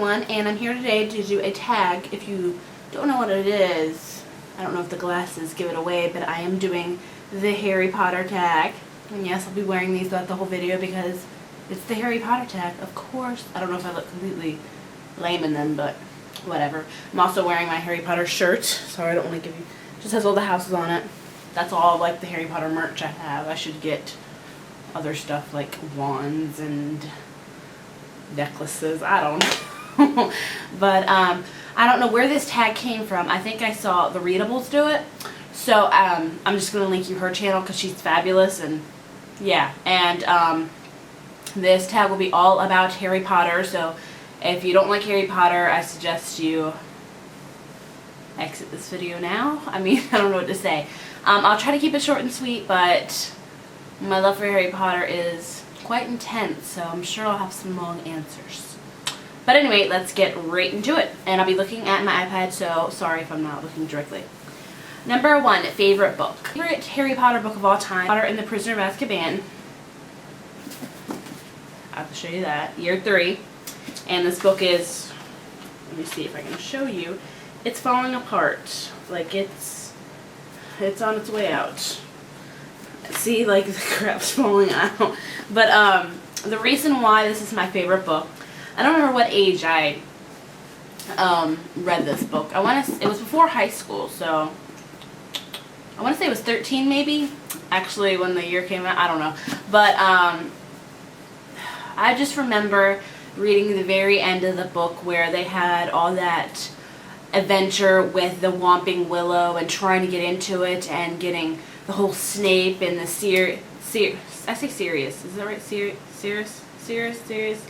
everyone, and I'm here today to do a tag. If you don't know what it is, I don't know if the glasses give it away, but I am doing the Harry Potter tag. And yes, I'll be wearing these throughout the whole video because it's the Harry Potter tag, of course. I don't know if I look completely lame in them, but whatever. I'm also wearing my Harry Potter shirt. Sorry, I don't want to give you, just has all the houses on it. That's all like the Harry Potter merch I have. I should get other stuff like wands and necklaces. I don't know. But I don't know where this tag came from. I think I saw the Readables do it. So I'm just going to link you her channel because she's fabulous. And yeah, and this tag will be all about Harry Potter. So if you don't like Harry Potter, I suggest you exit this video now. I mean, I don't know what to say. I'll try to keep it short and sweet, but my love for Harry Potter is quite intense, so I'm sure I'll have some long answers. But anyway, let's get right into it. And I'll be looking at my iPad, so sorry if I'm not looking directly. Number 1, favorite book. Favorite Harry Potter book of all time, Potter and the Prisoner of Azkaban. I have to show you that. Year 3. And this book is, let me see if I can show you. It's falling apart. Like it's on its way out. See, like the crap's falling out. But the reason why this is my favorite book, I don't remember what age I read this book. It was before high school, so I want to say it was 13 maybe. Actually, when the year came out, I don't know. But I just remember reading the very end of the book where they had all that adventure with the Whomping Willow and trying to get into it and getting the whole Snape and the I say Sirius, is that right? Sirius,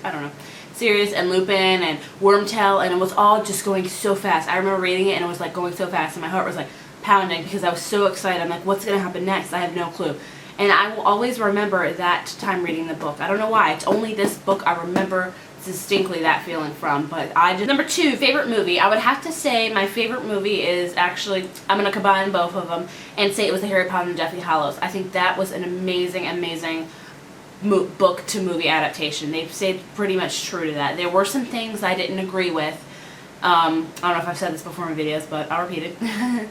I don't know. Sirius and Lupin and Wormtail, and it was all just going so fast. I remember reading it and it was like going so fast and my heart was like pounding because I was so excited. I'm like, what's going to happen next? I have no clue. And I will always remember that time reading the book. I don't know why. It's only this book I remember distinctly that feeling from. But Number 2, favorite movie. I would have to say my favorite movie is actually, I'm going to combine both of them and say it was the Harry Potter and Deathly Hallows. I think that was an amazing, amazing book to movie adaptation. They've stayed pretty much true to that. There were some things I didn't agree with. I don't know if I've said this before in videos, but I'll repeat it.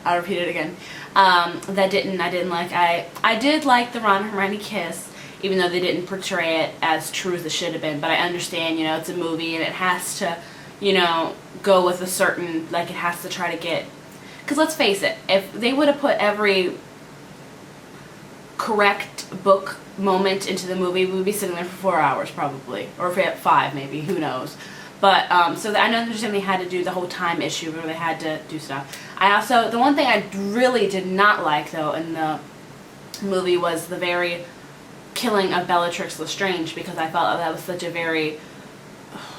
I'll repeat it again. I didn't like. I did like the Ron and Hermione kiss, even though they didn't portray it as true as it should have been. But I understand, you know, it's a movie and it has to, you know, go with a certain, like it has to try to get, because let's face it, if they would have put every correct book moment into the movie, we would be sitting there for 4 hours probably, or 5 maybe, who knows. But, so I understand they had to do the whole time issue where they had to do stuff. The one thing I really did not like, though, in the movie was the very killing of Bellatrix Lestrange, because I felt that was such a very,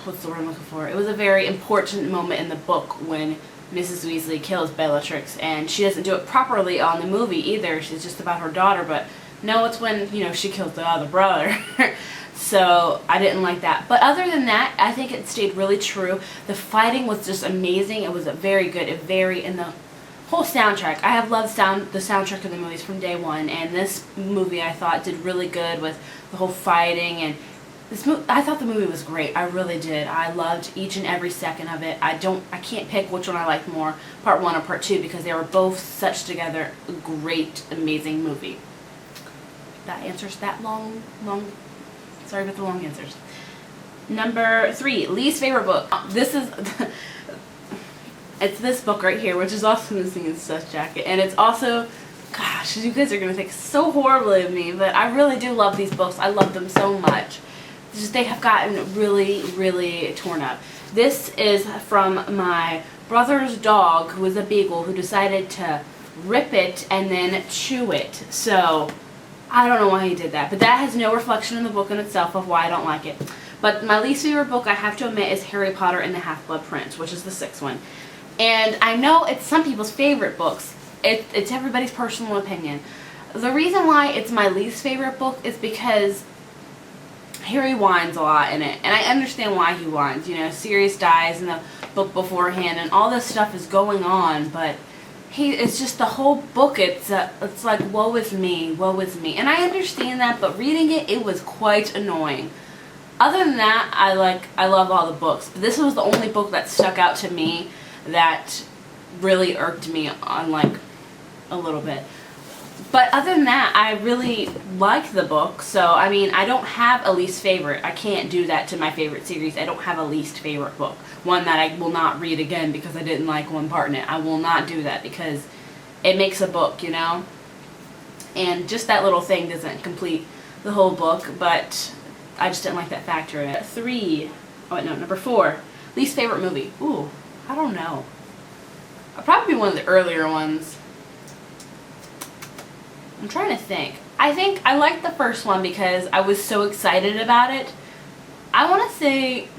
what's the word I'm looking for? It was a very important moment in the book when Mrs. Weasley kills Bellatrix, and she doesn't do it properly on the movie either. She's just about her daughter, but no, it's when, you know, she kills the other brother. So I didn't like that. But other than that, I think it stayed really true. The fighting was just amazing. It was a very good, and the whole soundtrack. I have loved the soundtrack of the movies from day one, and this movie I thought did really good with the whole fighting, and I thought the movie was great. I really did. I loved each and every second of it. I can't pick which one I liked more, part 1 or part 2, because they were both such together a great, amazing movie. That answers that long. Sorry about the long answers. Number 3, least favorite book. This is, it's this book right here, which is also missing its dust jacket. And it's also, gosh, you guys are going to think so horribly of me, but I really do love these books. I love them so much. They have gotten really, really torn up. This is from my brother's dog, who is a beagle, who decided to rip it and then chew it. So I don't know why he did that, but that has no reflection in the book in itself of why I don't like it. But my least favorite book, I have to admit, is Harry Potter and the Half-Blood Prince, which is the 6th one. And I know it's some people's favorite books. It's everybody's personal opinion. The reason why it's my least favorite book is because Harry whines a lot in it, and I understand why he whines. You know, Sirius dies in the book beforehand, and all this stuff is going on, but it's just the whole book, it's like, woe is me, and I understand that, but reading it was quite annoying. Other than that, I love all the books. But this was the only book that stuck out to me that really irked me on like a little bit. But other than that, I really like the book. So, I mean, I don't have a least favorite. I can't do that to my favorite series. I don't have a least favorite book. One that I will not read again because I didn't like one part in it. I will not do that because it makes a book, you know? And just that little thing doesn't complete the whole book, but I just didn't like that factor in it. Number 4. Least favorite movie. Ooh, I don't know. I'll probably be one of the earlier ones. I'm trying to think. I think I liked the first one because I was so excited about it. I want to say it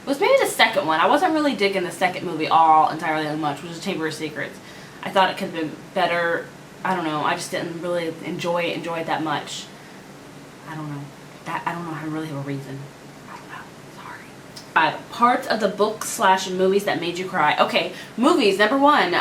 was maybe the second one. I wasn't really digging the second movie all entirely that much, which was Chamber of Secrets. I thought it could have been better. I don't know. I just didn't really enjoy it that much. I don't know. I don't know. I really have a reason. I don't know. Sorry. 5. Parts of the book / movies that made you cry. Okay, movies. Number 1.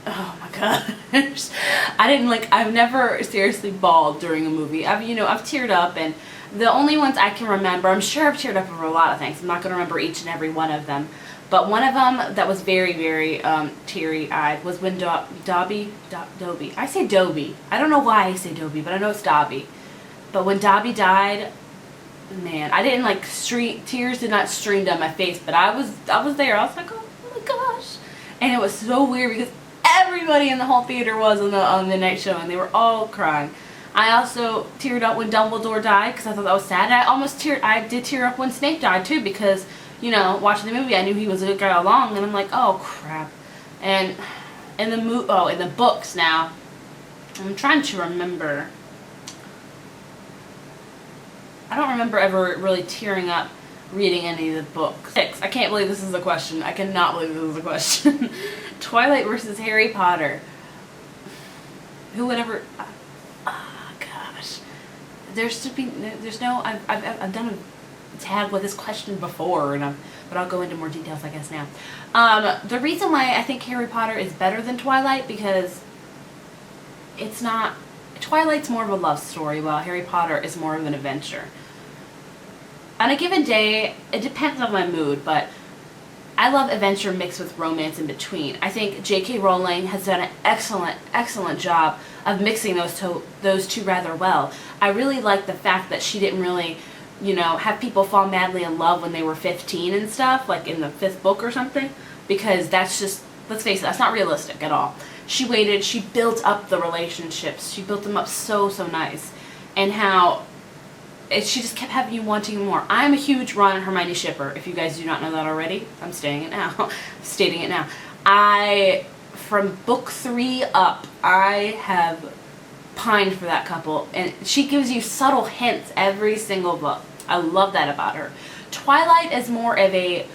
Oh my gosh. I've never seriously bawled during a movie. I've teared up, and the only ones I can remember, I'm sure I've teared up over a lot of things. I'm not going to remember each and every one of them. But one of them that was very, very teary-eyed was when Dobby. I say Dobby. I don't know why I say Dobby, but I know it's Dobby. But when Dobby died, man, I didn't tears did not stream down my face, but I was there. I was like, oh my gosh. And it was so weird because everybody in the whole theater was on the night show, and they were all crying. I also teared up when Dumbledore died because I thought that was sad. And I did tear up when Snape died too because, watching the movie, I knew he was a good guy all along, and I'm like, oh crap. And in the books now, I'm trying to remember. I don't remember ever really tearing up reading any of the books. 6. I can't believe this is a question. I cannot believe this is a question. Twilight versus Harry Potter. Who would ever? Oh gosh. I've done a tag with this question before, but I'll go into more details, I guess, now. The reason why I think Harry Potter is better than Twilight because it's not. Twilight's more of a love story, while Harry Potter is more of an adventure. On a given day, it depends on my mood, but I love adventure mixed with romance in between. I think J.K. Rowling has done an excellent job of mixing those two rather well. I really like the fact that she didn't really, have people fall madly in love when they were 15 and stuff, like in the 5th book or something, because that's just, let's face it, that's not realistic at all. She waited, she built up the relationships, she built them up so nice, and how she just kept having you wanting more. I'm a huge Ron and Hermione shipper. If you guys do not know that already, I'm stating it now. From book 3 up, I have pined for that couple, and she gives you subtle hints every single book. I love that about her. Twilight is more of a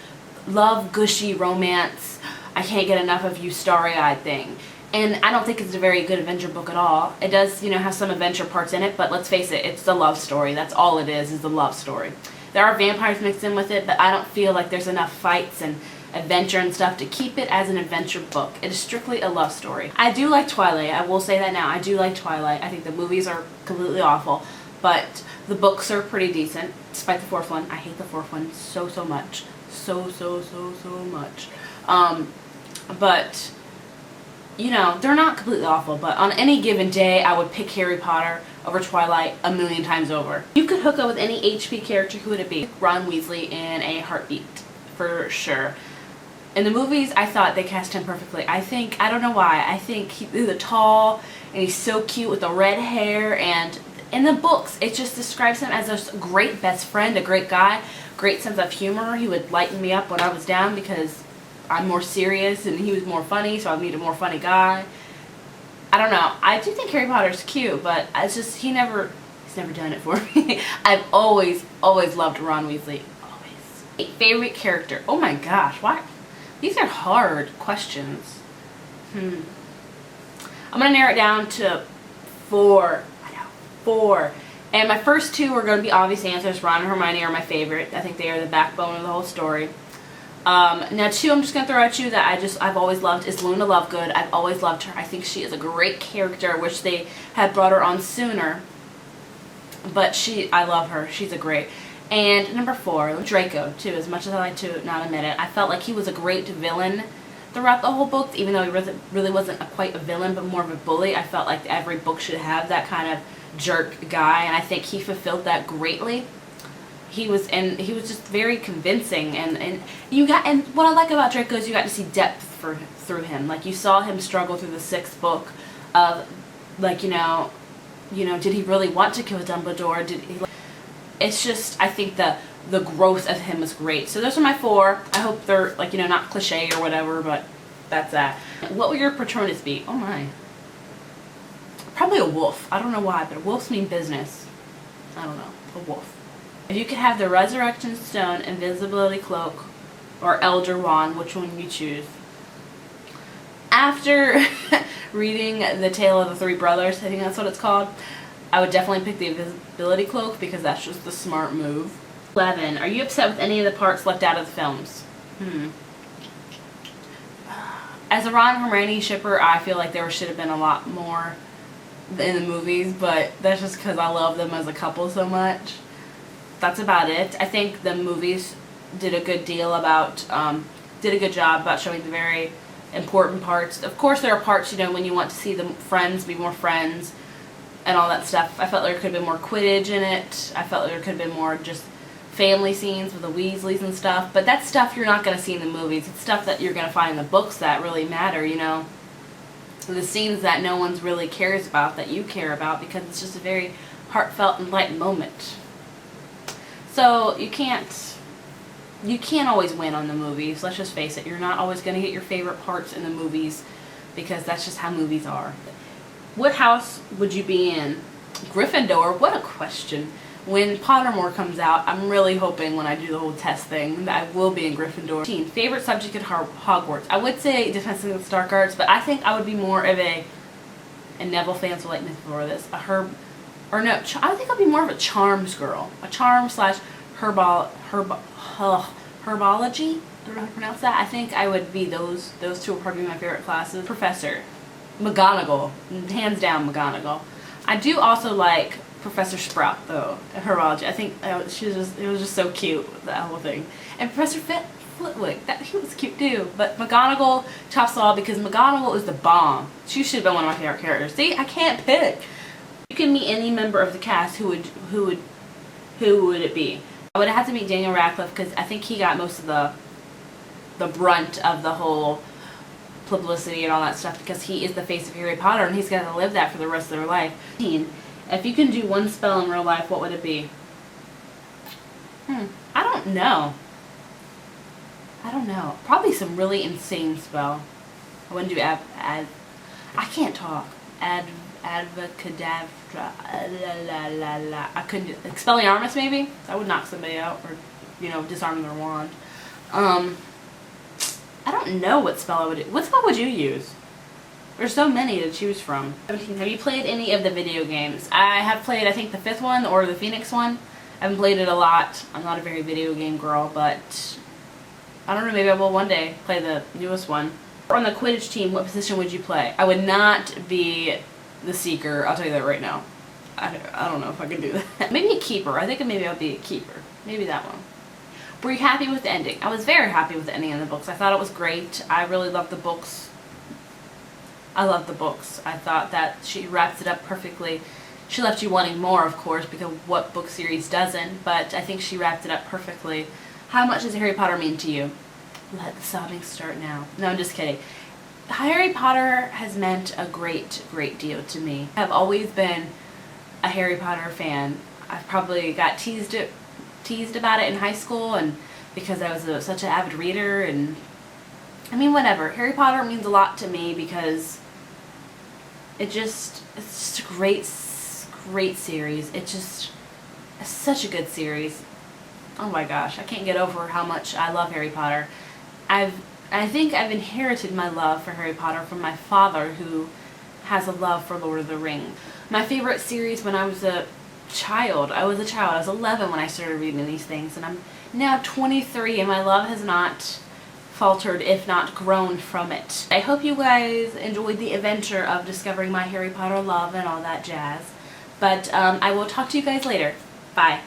love, gushy romance, I can't get enough of you starry-eyed thing. And I don't think it's a very good adventure book at all. It does, have some adventure parts in it, but let's face it, it's the love story. That's all it is the love story. There are vampires mixed in with it, but I don't feel like there's enough fights and adventure and stuff to keep it as an adventure book. It is strictly a love story. I do like Twilight. I will say that now. I do like Twilight. I think the movies are completely awful, but the books are pretty decent, despite the 4th one. I hate the 4th one so much. So much. But they're not completely awful, but on any given day, I would pick Harry Potter over Twilight a million times over. You could hook up with any HP character, who would it be? Ron Weasley in a heartbeat, for sure. In the movies, I thought they cast him perfectly. I don't know why, I think he's tall, and he's so cute with the red hair, and in the books, it just describes him as a great best friend, a great guy, great sense of humor. He would lighten me up when I was down because I'm more serious and he was more funny, so I need a more funny guy. I don't know. I do think Harry Potter's cute, but it's just he's never done it for me. I've always loved Ron Weasley. Always. Favorite character. Oh my gosh, why? These are hard questions. I'm gonna narrow it down to 4. I know, 4. And my first 2 are gonna be obvious answers. Ron and Hermione are my favorite. I think they are the backbone of the whole story. Now 2 I'm just going to throw at you that I've always loved is Luna Lovegood. I've always loved her. I think she is a great character. I wish they had brought her on sooner. But I love her. She's a great. And number 4, Draco, too. As much as I like to not admit it, I felt like he was a great villain throughout the whole book, even though he really wasn't quite a villain, but more of a bully. I felt like every book should have that kind of jerk guy, and I think he fulfilled that greatly. He was just very convincing, and what I like about Draco is you got to see depth through him. Like, you saw him struggle through the 6th book of, like, you know, did he really want to kill Dumbledore? It's just, I think the growth of him was great. So those are my 4. I hope they're, like, you know, not cliche or whatever, but that's that. What will your Patronus be? Oh my. Probably a wolf. I don't know why, but wolves mean business. I don't know. A wolf. If you could have the Resurrection Stone, Invisibility Cloak, or Elder Wand, which one would you choose? After reading The Tale of the Three Brothers, I think that's what it's called, I would definitely pick the Invisibility Cloak because that's just the smart move. 11. Are you upset with any of the parts left out of the films? As a Ron and Hermione shipper, I feel like there should have been a lot more in the movies, but that's just because I love them as a couple so much. That's about it. I think the movies did a good job about showing the very important parts. Of course, there are parts, you know, when you want to see the friends be more friends and all that stuff. I felt there could have been more Quidditch in it. I felt there could have been more just family scenes with the Weasleys and stuff. But that's stuff you're not going to see in the movies. It's stuff that you're going to find in the books that really matter, you know. The scenes that no one really cares about, that you care about, because it's just a very heartfelt and light moment. So you can't always win on the movies. Let's just face it. You're not always going to get your favorite parts in the movies because that's just how movies are. What house would you be in? Gryffindor? What a question. When Pottermore comes out, I'm really hoping when I do the whole test thing that I will be in Gryffindor. Favorite subject at Hogwarts? I would say Defense Against the Dark Arts, but I think I would be more of and Neville fans will like me for this, I think I'd be more of a charms girl. A charm / herbology? I don't know how to pronounce that. I think I would be those two are probably my favorite classes. Professor. McGonagall. Hands down McGonagall. I do also like Professor Sprout, though, herbology. I think it was just so cute, the whole thing. And Professor Flitwick, he was cute too. But McGonagall tops all because McGonagall is the bomb. She should have been one of my favorite characters. See, I can't pick. You can meet any member of the cast. Who would it be? I would have to meet Daniel Radcliffe because I think he got most of the brunt of the whole publicity and all that stuff because he is the face of Harry Potter and he's going to live that for the rest of their life. If you can do one spell in real life, what would it be? I don't know. Probably some really insane spell. I wouldn't do I can't talk. Advocadabra. I couldn't do Expelliarmus maybe? I would knock somebody out or, disarm their wand. I don't know what spell I would do. What spell would you use? There's so many to choose from. 17. Have you played any of the video games? I have played, I think, the 5th one or the Phoenix one. I haven't played it a lot. I'm not a very video game girl, but I don't know, maybe I will one day play the newest one. On the Quidditch team, what position would you play? I would not be the Seeker. I'll tell you that right now. I don't know if I can do that. Maybe a keeper. I think maybe I'll be a keeper. Maybe that one. Were you happy with the ending? I was very happy with the ending of the books. I thought it was great. I really loved the books. I love the books. I thought that she wraps it up perfectly. She left you wanting more, of course, because what book series doesn't, but I think she wrapped it up perfectly. How much does Harry Potter mean to you? Let the sobbing start now. No, I'm just kidding. Harry Potter has meant a great, great deal to me. I've always been a Harry Potter fan. I've probably got teased about it in high school, and because I was such an avid reader, and I mean, whatever. Harry Potter means a lot to me because it's just a great series. It's such a good series. Oh my gosh, I can't get over how much I love Harry Potter. I think I've inherited my love for Harry Potter from my father, who has a love for Lord of the Rings. My favorite series when I was a child. I was 11 when I started reading these things, and I'm now 23, and my love has not faltered, if not grown from it. I hope you guys enjoyed the adventure of discovering my Harry Potter love and all that jazz. But I will talk to you guys later. Bye.